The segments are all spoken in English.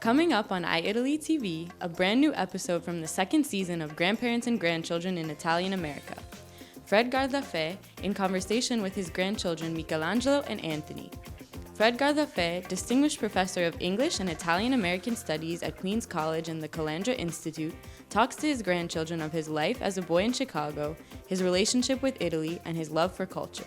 Coming up on iItaly TV, a brand new episode from the second season of Grandparents and Grandchildren in Italian America. Fred Gardaphe in conversation with his grandchildren Michelangelo and Anthony. Fred Gardaphe, Distinguished Professor of English and Italian American Studies at Queen's College and the Calandra Institute, talks to his grandchildren of his life as a boy in Chicago, his relationship with Italy, and his love for culture.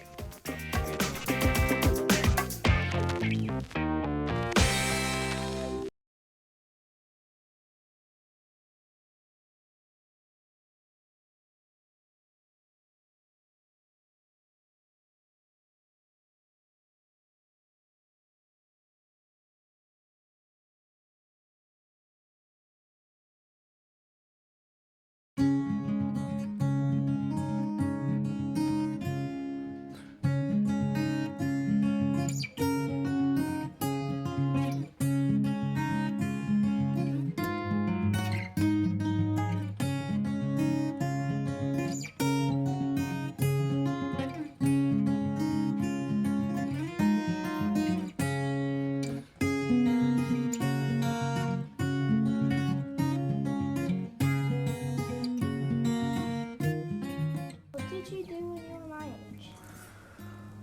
What did you do when you were my age?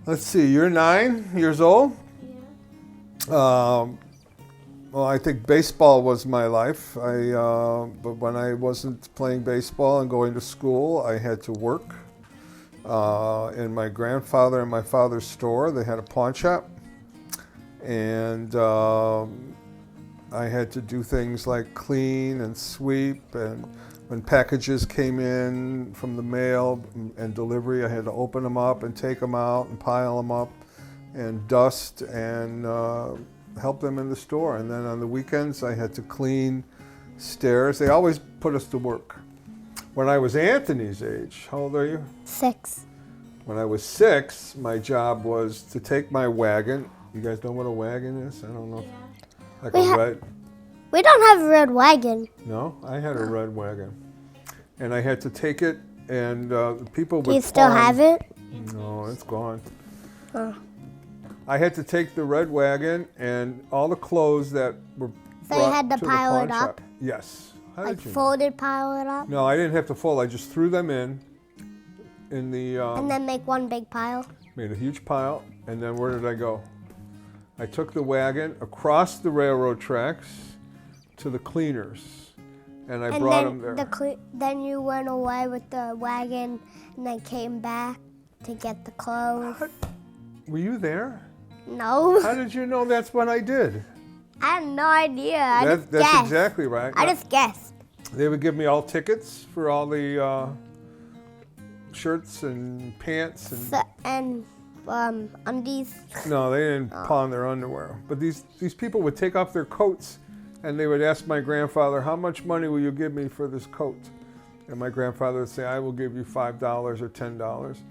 Let's see, you're 9 years old? Yeah. Well, I think baseball was my life. But when I wasn't playing baseball and going to school, I had to work in my grandfather and my father's store. They had a pawn shop. And I had to do things like clean and sweep, and when packages came in from the mail and delivery, I had to open them up and take them out and pile them up and dust and help them in the store. And then on the weekends, I had to clean stairs. They always put us to work. When I was Anthony's age, how old are you? 6. When I was 6, my job was to take my wagon. You guys know what a wagon is? I don't know. Yeah. Like We a red. We don't have a red wagon. No, I had a red wagon, and I had to take it, and people would. Do you still have it? No, it's gone. Oh. I had to take the red wagon and all the clothes that were. So you had to to pile the it pawn up? shop. Yes. How Like did you know? folded, pile it up? No, I didn't have to fold. I just threw them in the. And then make one big pile? Made a huge pile, and then where did I go? I took the wagon across the railroad tracks to the cleaners, and I brought them there. Then you went away with the wagon and then came back to get the clothes. Were you there? No. How did you know that's what I did? I had no idea. I just That's guessed. exactly right. I just guessed. They would give me all tickets for all the shirts and pants and. Undies. No, they didn't pawn their underwear. But these people would take off their coats, and they would ask my grandfather, "How much money will you give me for this coat?" And my grandfather would say, "I will give you $5 or $10."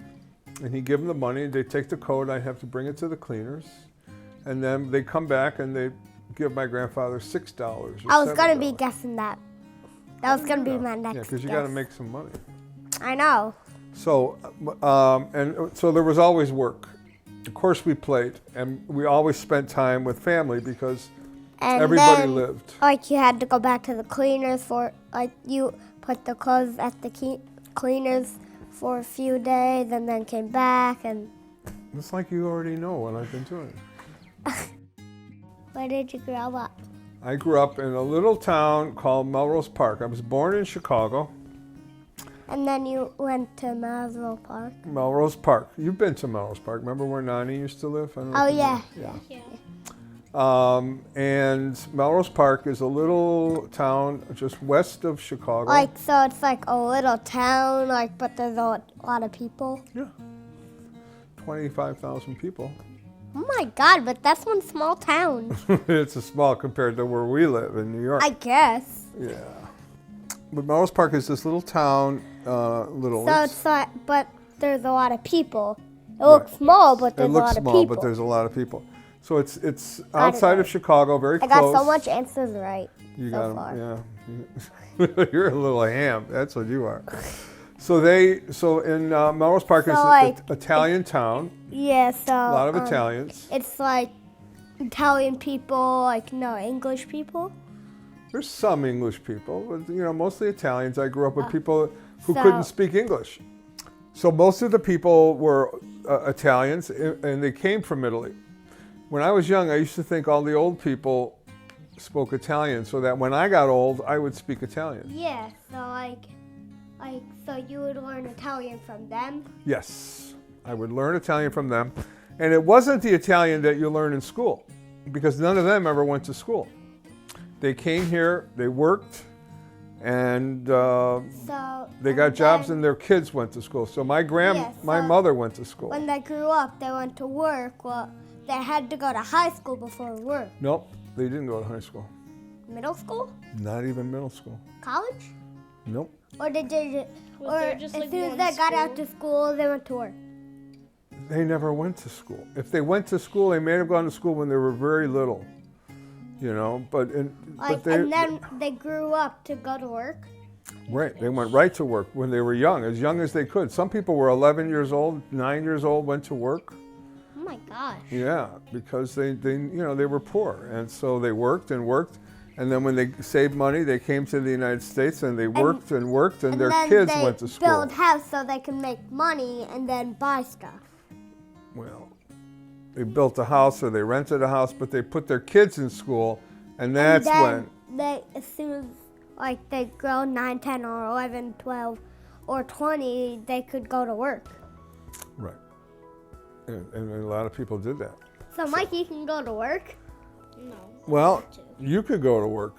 And he'd give them the money. They'd take the coat. I'd have to bring it to the cleaners, and then they'd come back and they'd give my grandfather $6 or I was gonna $7. be guessing that. That was gonna be my next. Yeah, because you guess. got to make some money. I know. So, so there was always work. Of course, we played, and we always spent time with family because And everybody then, lived. Like you had to go back to the cleaners for like you put the clothes at the cleaners for a few days, and then came back and. It's like you already know what I've been doing. Where did you grow up? I grew up in a little town called Melrose Park. I was born in Chicago. And then you went to Maslow Park. Melrose Park. You've been to Melrose Park. Remember where Nani used to live? I don't know Oh if you yeah. know. Yeah. And Melrose Park is a little town just west of Chicago. Like so, it's like a little town, like but there's a lot of people. Yeah. 25,000 people. Oh my God! But that's one small town. It's a small compared to where we live in New York. I guess. Yeah. But Melrose Park is this little town, little. So it's like, but there's a lot of people. It looks small, but there's It a looks lot of small, people. but there's a lot of people. So it's outside of Chicago, very I close. got so much answers right You so got far. them, yeah. You're a little ham. That's what you are. So in Melrose Park is like, an Italian town. Yeah, so A lot of Italians. It's like Italian people, like no English people. There's some English people, but mostly Italians. I grew up with people who so- couldn't speak English. So most of the people were Italians, and they came from Italy. When I was young, I used to think all the old people spoke Italian, so that when I got old, I would speak Italian. Yeah, so so you would learn Italian from them? Yes, I would learn Italian from them. And it wasn't the Italian that you learn in school, because none of them ever went to school. They came here, they worked, and they got jobs, and their kids went to school. So my mother went to school. When they grew up, they went to work. Well, they had to go to high school before work. Nope, they didn't go to high school. Middle school? Not even middle school. College? Nope. Or did they? Was Or there as just, soon like, as one they got out school? to school, they went to work. They never went to school. If they went to school, they may have gone to school when they were very little, But And then they grew up to go to work. right, they went right to work when they were young as they could. Some people were 11 years old, 9 years old, went to work. Oh my gosh. Yeah, because they were poor, and so they worked and worked, and then when they saved money, they came to the United States and they worked and worked, and their then kids they went to school. build house so they can make money and then buy stuff. Well, they built a house or they rented a house, but they put their kids in school, and that's and when. then they, as soon as they grow 9, 10, or 11, 12, or 20, they could go to work. Right. And a lot of people did that. So Mikey can go to work. No. Well, you could go to work.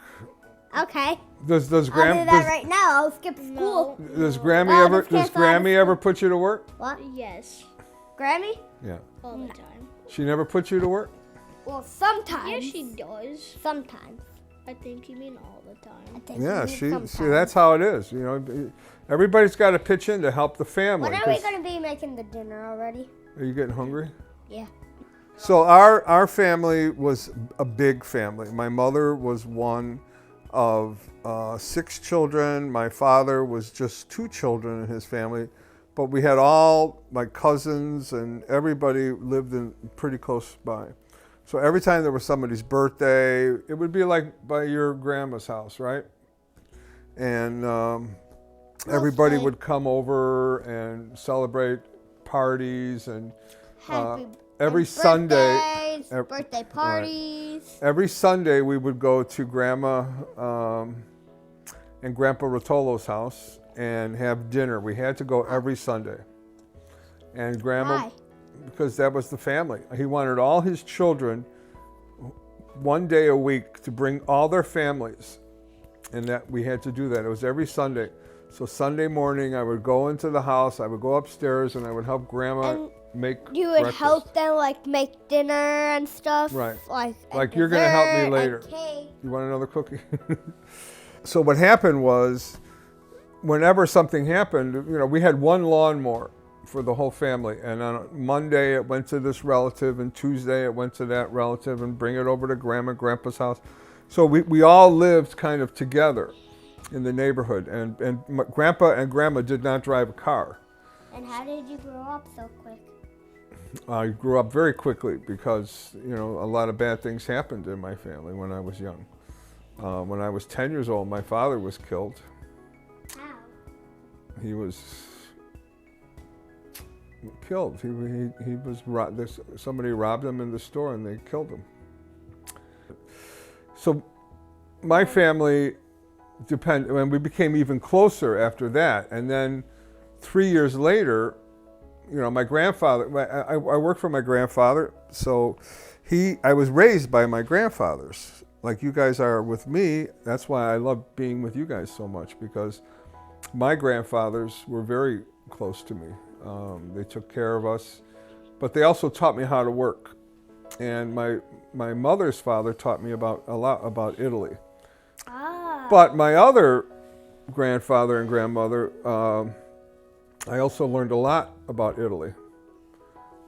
Okay. Does I'll do Grammy that right now. I'll skip school. does Grammy Oh, ever this can't Grammy ever put you to work? What? Yes. Grammy? Yeah. All the time. She never put you to work? Well, sometimes. Yes, she does. Sometimes. I think you mean all the time. I think Yeah, she means see, sometimes. that's how it is. Everybody's got to pitch in to help the family. When are we 'cause- going to be making the dinner already? Are you getting hungry? Yeah. So our family was a big family. My mother was one of 6 children. My father was just 2 children in his family. But we had all my cousins, and everybody lived in pretty close by. So every time there was somebody's birthday, it would be like by your grandma's house, right? And everybody would come over and celebrate parties, and every Sunday, Birthdays, birthday parties. every Sunday we would go to Grandma and Grandpa Rotolo's house and have dinner. We had to go every Sunday. And Grandma, Why? because that was the family. He wanted all his children one day a week to bring all their families, and that we had to do that. It was every Sunday. So Sunday morning I would go into the house, I would go upstairs, and I would help Grandma And make You would breakfast. help them make dinner and stuff. Right. Like You're gonna help me dessert later. and cake. You want another cookie? So what happened was, whenever something happened, we had one lawnmower for the whole family. And on Monday it went to this relative, and Tuesday it went to that relative, and bring it over to Grandma and Grandpa's house. So we all lived kind of together in the neighborhood. And Grandpa and Grandma did not drive a car. And how did you grow up so quick? I grew up very quickly because, a lot of bad things happened in my family when I was young. When I was 10 years old, my father was killed. How? He was killed. He was somebody robbed him in the store and they killed him. So my family and we became even closer after that. And then 3 years later, my grandfather, I worked for my grandfather, so I was raised by my grandfathers, like you guys are with me. That's why I love being with you guys so much, because my grandfathers were very close to me. They took care of us, but they also taught me how to work. And my mother's father taught me a lot about Italy. Ah. But my other grandfather and grandmother, I also learned a lot about Italy.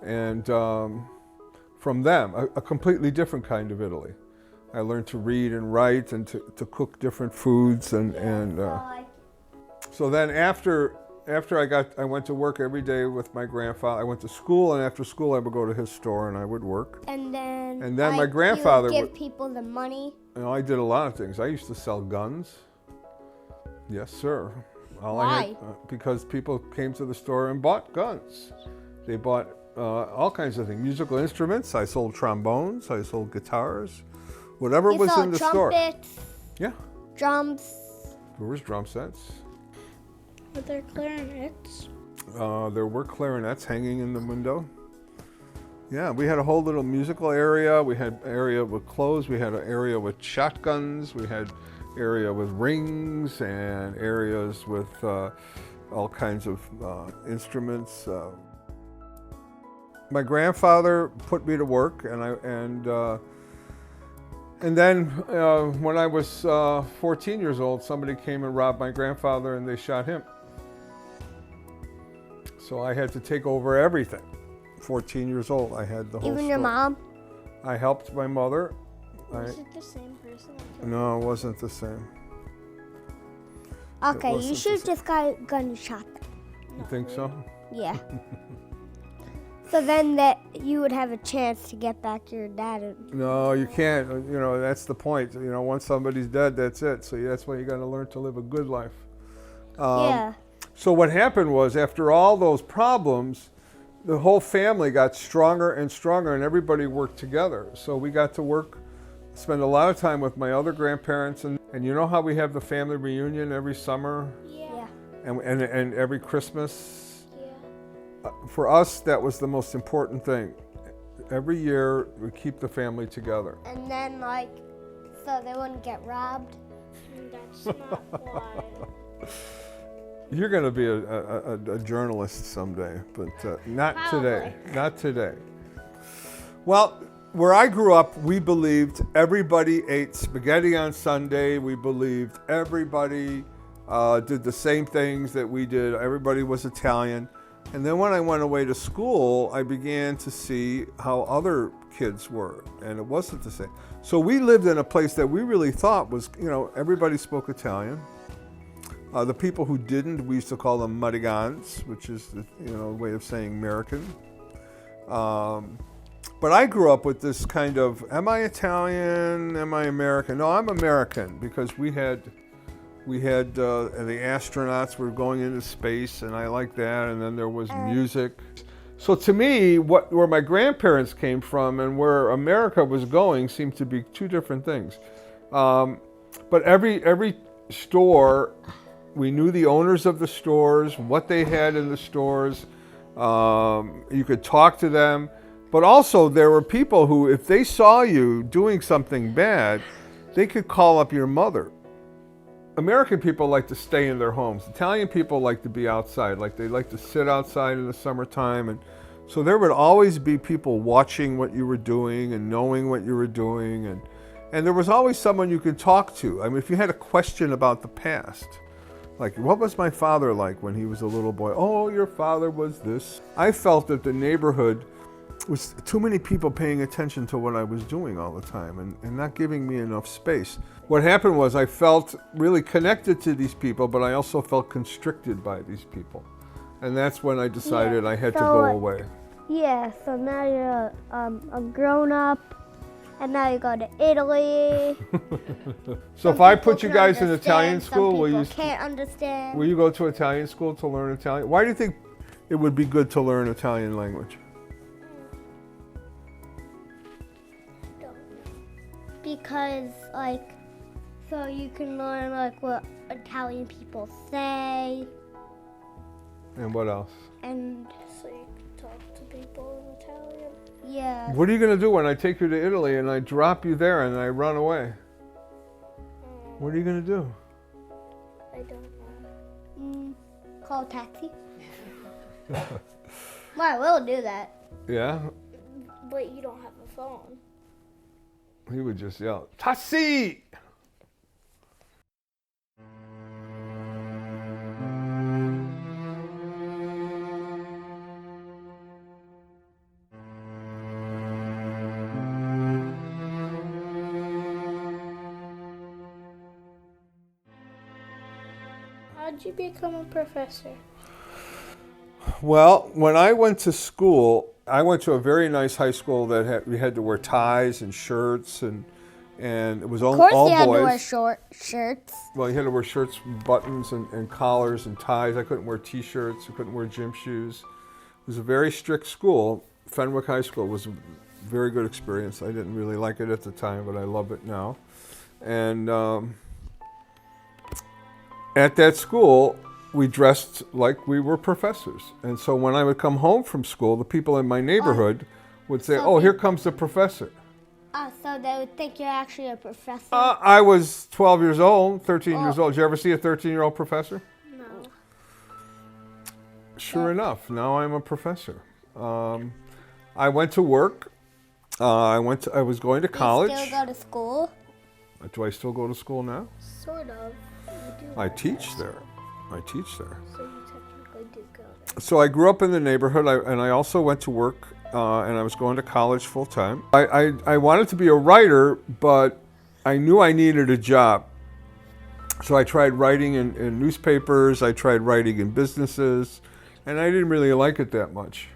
And from them, a completely different kind of Italy. I learned to read and write and to cook different foods. So then after after I went to work every day with my grandfather. I went to school, and after school I would go to his store and I would work. And then My grandfather you would give people the money. I did a lot of things. I used to sell guns. Yes, sir. Why? Because people came to the store and bought guns. They bought all kinds of things, musical instruments. I sold trombones. I sold guitars. Whatever was in the store. Trumpets. Yeah. Drums. There was drum sets. Were there clarinets? There were clarinets hanging in the window. Yeah, we had a whole little musical area. We had an area with clothes. We had an area with shotguns. We had area with rings and areas with all kinds of instruments. My grandfather put me to work, and then when I was 14 years old, somebody came and robbed my grandfather, and they shot him. So I had to take over everything. 14 years old, I had the whole Even your store. mom? I helped my mother. Was it the same person? No, it wasn't the same. Okay, wasn't you the should same. just got gunshot. You think so? Yeah. So then you would have a chance to get back your dad. No, you can't. You know, that's the point. You know, once somebody's dead, that's it. So that's why you got to learn to live a good life. Yeah. So what happened was, after all those problems, the whole family got stronger and stronger, and everybody worked together. So we got to work, spend a lot of time with my other grandparents, and you know how we have the family reunion every summer Yeah. and every Christmas? Yeah. For us, that was the most important thing. Every year, we keep the family together. And then so they wouldn't get robbed. That's not why. You're going to be a journalist someday, but not today. Not today. Well, where I grew up, we believed everybody ate spaghetti on Sunday. We believed everybody did the same things that we did. Everybody was Italian. And then when I went away to school, I began to see how other kids were, and it wasn't the same. So we lived in a place that we really thought was, everybody spoke Italian. The people who didn't, we used to call them Marigans, which is the way of saying American. But I grew up with this kind of, am I Italian? Am I American? No, I'm American, because we had the astronauts were going into space, and I liked that. And then there was music. So to me, where my grandparents came from and where America was going seemed to be two different things. But every store, we knew the owners of the stores, what they had in the stores. You could talk to them. But also there were people who, if they saw you doing something bad, they could call up your mother. American people like to stay in their homes. Italian people like to be outside. They like to sit outside in the summertime. And so there would always be people watching what you were doing and knowing what you were doing. And there was always someone you could talk to. I mean, if you had a question about the past, like, what was my father like when he was a little boy? Oh, your father was this. I felt that the neighborhood was too many people paying attention to what I was doing all the time and not giving me enough space. What happened was I felt really connected to these people, but I also felt constricted by these people. And that's when I decided I had to go away. Yeah, so now you're a grown-up, and now you go to Italy. So if I put you guys in Italian school, will you can't understand. Will you go to Italian school to learn Italian? Why do you think it would be good to learn Italian language? Because, so you can learn, what Italian people say. And what else? And, So you can talk to people in Italian. yeah. What are you going to do when I take you to Italy and I drop you there and I run away? What are you going to do? I don't know. Call a taxi. Well, I will do that. Yeah? But you don't have a phone. He would just yell, Tassi! How'd you become a professor? Well, when I went to school, I went to a very nice high school that we had to wear ties and shirts, and it was all Of course all you had boys. to wear short shirts. Well, you had to wear shirts, buttons, and collars and ties. I couldn't wear T-shirts. I couldn't wear gym shoes. It was a very strict school. Fenwick High School was a very good experience. I didn't really like it at the time, but I love it now. And at that school, we dressed like we were professors. And so when I would come home from school, the people in my neighborhood would say, "Oh, here comes the professor." So they would think you're actually a professor? I was 12 years old, 13 years old. Did you ever see a 13-year-old professor? No. Sure enough, now I'm a professor. I went to work. I was going to college. You still go to school? Do I still go to school now? Sort of. You do. I teach there. So you technically do go there. So I grew up in the neighborhood, and I also went to work, and I was going to college full time. I wanted to be a writer, but I knew I needed a job. So I tried writing in newspapers, I tried writing in businesses, and I didn't really like it that much.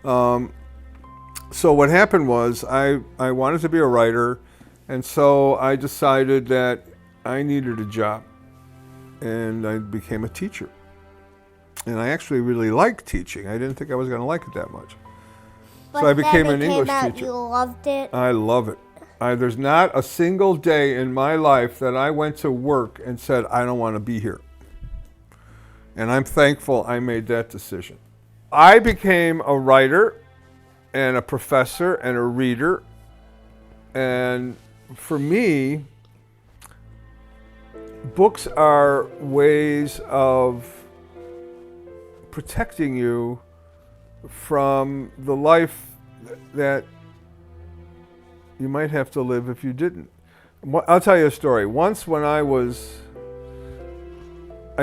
So what happened was I wanted to be a writer, and so I decided that I needed a job, and I became a teacher. And I actually really liked teaching. I didn't think I was going to like it that much. So I became an English teacher. You loved it? I love it. There's not a single day in my life that I went to work and said, I don't want to be here. And I'm thankful I made that decision. I became a writer and a professor and a reader. And for me, books are ways of protecting you from the life that you might have to live if you didn't. I'll tell you a story. Once when I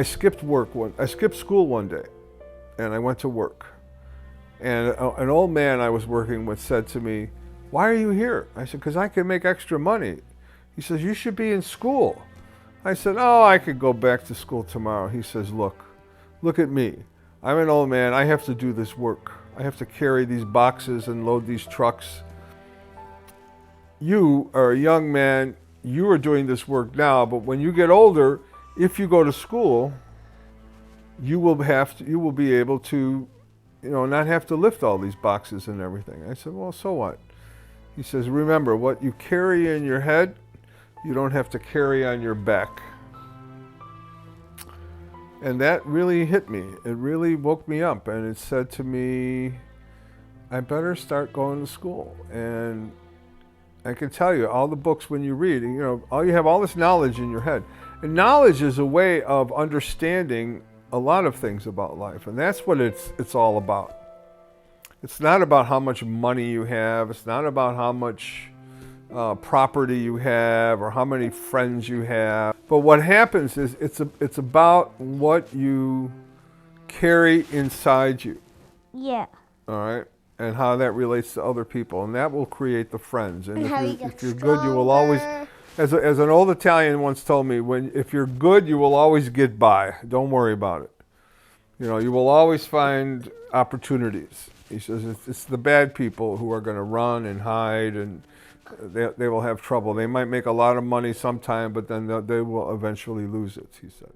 skipped school one day, and I went to work. And an old man I was working with said to me, "Why are you here?" I said, "Because I can make extra money." He says, "You should be in school." I said, "Oh, I could go back to school tomorrow." He says, look at me. I'm an old man. I have to do this work. I have to carry these boxes and load these trucks. You are a young man. You are doing this work now, but when you get older, if you go to school, you will be able to, not have to lift all these boxes and everything. I said, "Well, so what?" He says, "Remember, what you carry in your head, you don't have to carry on your back." And that really hit me. It really woke me up, and it said to me, I better start going to school. And I can tell you, all the books when you read, you have all this knowledge in your head. And knowledge is a way of understanding a lot of things about life, and that's what it's all about. It's not about how much money you have. It's not about how much property you have or how many friends you have. But what happens is it's about what you carry inside you. Yeah. All right? And how that relates to other people. And that will create the friends. And if you're good, you will always, as an old Italian once told me, if you're good, you will always get by. Don't worry about it. You will always find opportunities. He says it's the bad people who are going to run and hide, and they will have trouble. They might make a lot of money sometime, but then they will eventually lose it, he said.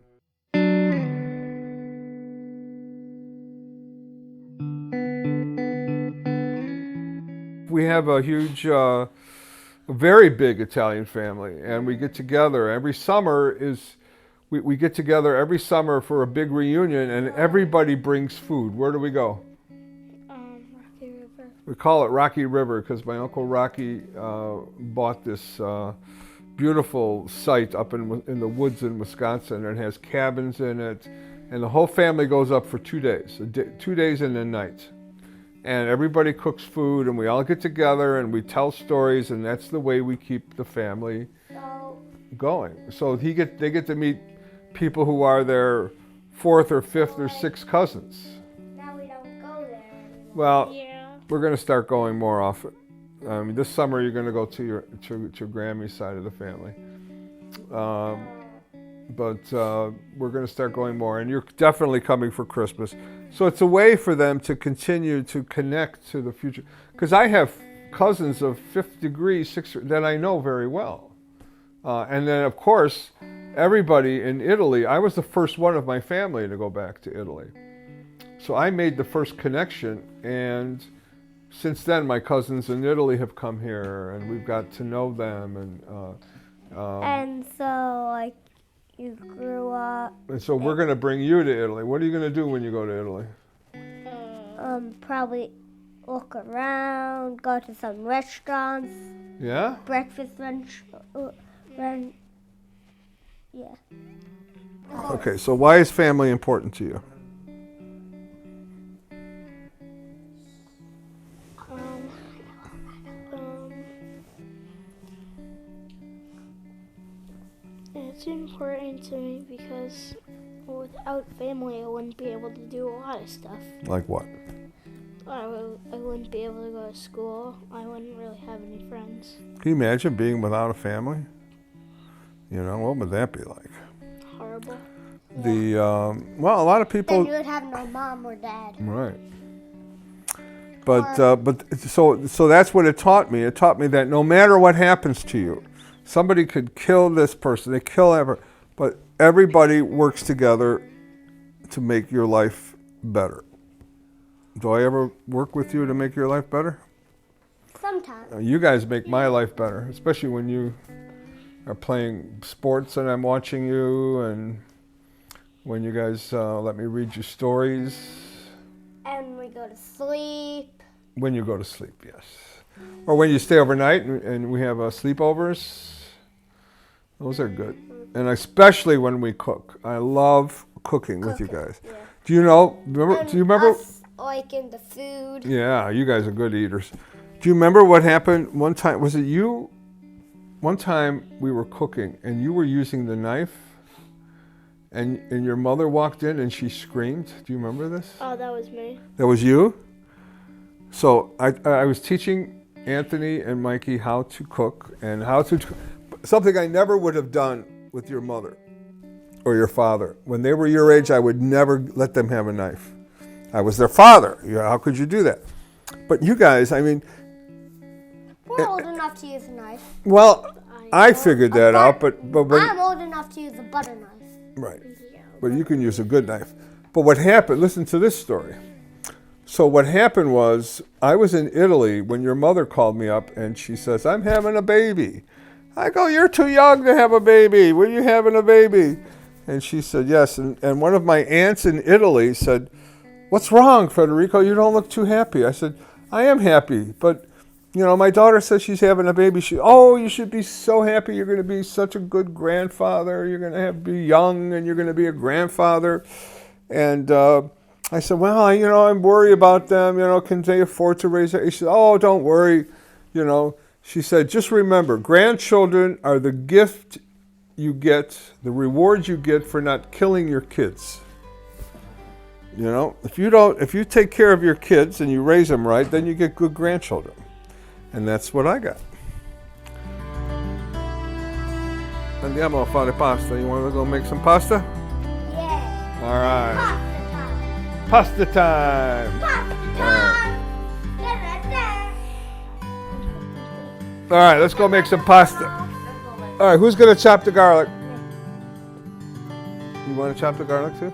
We have a huge, a very big Italian family, and we get together every summer. We get together every summer for a big reunion, and everybody brings food. Where do we go? Rocky River. We call it Rocky River because my Uncle Rocky bought this beautiful site up in the woods in Wisconsin. It has cabins in it, and the whole family goes up for 2 days, 2 days and a night. And everybody cooks food, and we all get together, and we tell stories, and that's the way we keep the family going. So they get to meet people who are their fourth or fifth or sixth cousins. Now we don't go there anymore. Well, Yeah. we're going to start going more often. This summer you're going to go to Grammy's side of the family. But we're going to start going more, and you're definitely coming for Christmas. So it's a way for them to continue to connect to the future. Because I have cousins of fifth degree, that I know very well. And then, of course, everybody in Italy, I was the first one of my family to go back to Italy. So I made the first connection, and since then my cousins in Italy have come here, and we've got to know them. And so, like, you grew up. And so we're going to bring you to Italy. What are you going to do when you go to Italy? Probably look around, go to some restaurants. Yeah? Breakfast, lunch, yeah. Okay, so why is family important to you? It's important to me because without family, I wouldn't be able to do a lot of stuff. Like what? I wouldn't be able to go to school. I wouldn't really have any friends. Can you imagine being without a family? You know, what would that be like? Horrible. Well, a lot of people. Then you would have no mom or dad. Right. But so that's what it taught me. It taught me that no matter what happens to you, somebody could kill this person. They kill everyone, but everybody works together to make your life better. Do I ever work with you to make your life better? Sometimes. You guys make my life better, especially when you are playing sports and I'm watching you, and when you guys let me read you stories. And we go to sleep. When you go to sleep, yes. Or when you stay overnight and we have sleepovers. Those are good. And especially when we cook. I love cooking with you guys. Yeah. Do you remember? Us, like in the food. Yeah, you guys are good eaters. Do you remember what happened one time? Was it you? One time we were cooking and you were using the knife and your mother walked in and she screamed. Do you remember this? Oh, that was me. That was you? So I was teaching Anthony and Mikey how to cook and something I never would have done with your mother or your father. When they were your age, I would never let them have a knife. I was their father. How could you do that? But you guys, I mean... We're old enough to use a knife. Well, I figured that out, but I'm old enough to use a butter knife. Right. But you can use a good knife. But what happened, listen to this story. So what happened was, I was in Italy when your mother called me up and she says, I'm having a baby. I go, you're too young to have a baby. Were you having a baby? And she said, yes. And one of my aunts in Italy said, what's wrong, Federico? You don't look too happy. I said, I am happy, but my daughter says she's having a baby. You should be so happy. You're going to be such a good grandfather. You're going to be young and you're going to be a grandfather. And I said, well, I'm worried about them. Can they afford to raise it? She said, oh, don't worry. She said, just remember, grandchildren are the gift you get, the reward you get for not killing your kids. If you take care of your kids and you raise them right, then you get good grandchildren. And that's what I got. Andiamo a fare pasta. You want to go make some pasta? Yeah. All right. Pasta time. Pasta time. All right, let's go make some pasta. All right, who's going to chop the garlic? You want to chop the garlic too?